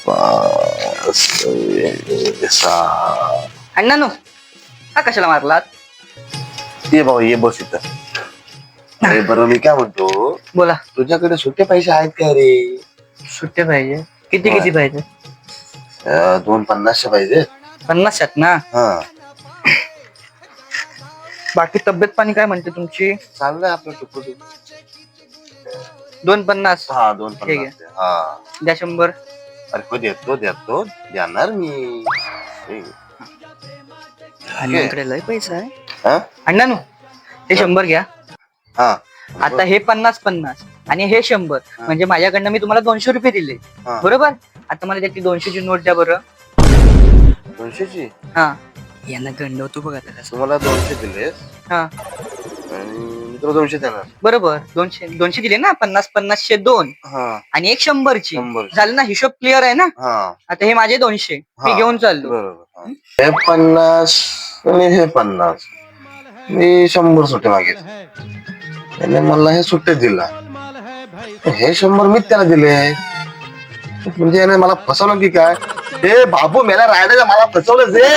पाच सहा. अण्णा नो हा कशाला मारलात? ये भाऊ ये बस इथं. अरे बरं मी काय म्हणतो, बोला. तुझ्याकडे सुट्टे पैसे आहेत का रे? सुट्टे पाहिजे. किती होय. किती पाहिजे? 250 पाहिजे. 50 ना? हा बाकी तब्येत पाणी काय म्हणते तुमची? चाललंय आपलं टुकू. 250. हा ठीक आहे. 250. हा द्या 100. अरे हो देतो देणार मी. अण्णांकडे लय पैसा आहे. हा अण्णा नो हे 100 घ्या. हा आता हे 50 आणि हे 100 म्हणजे माझ्याकडनं मी तुम्हाला 200 रुपये दिले. हा. बरोबर. आता मला त्याची 200ची नोट द्या बरं. 200ची. हा यांना गंडवतो बघा त्याला. तुम्हाला 200 दिलेस हा आणि मी तुला 200 देणार. बरोबर. 200 दिले ना. 50 2 हा आणि एक 100ची 100. झालं ना. हिशोब क्लिअर आहे ना. हा आता हे माझे 200 मी हा. घेऊन चाललो. बरोबर. हे 50 आणि हे 50 मी 100 सुट्टे मागितले. त्याने मला हे सुट्टे दिला. हे 100 मीच त्याला दिले. म्हणजे याने मला फसवलं की काय? हे बाबू मेला रायडर मला फसवलं जे.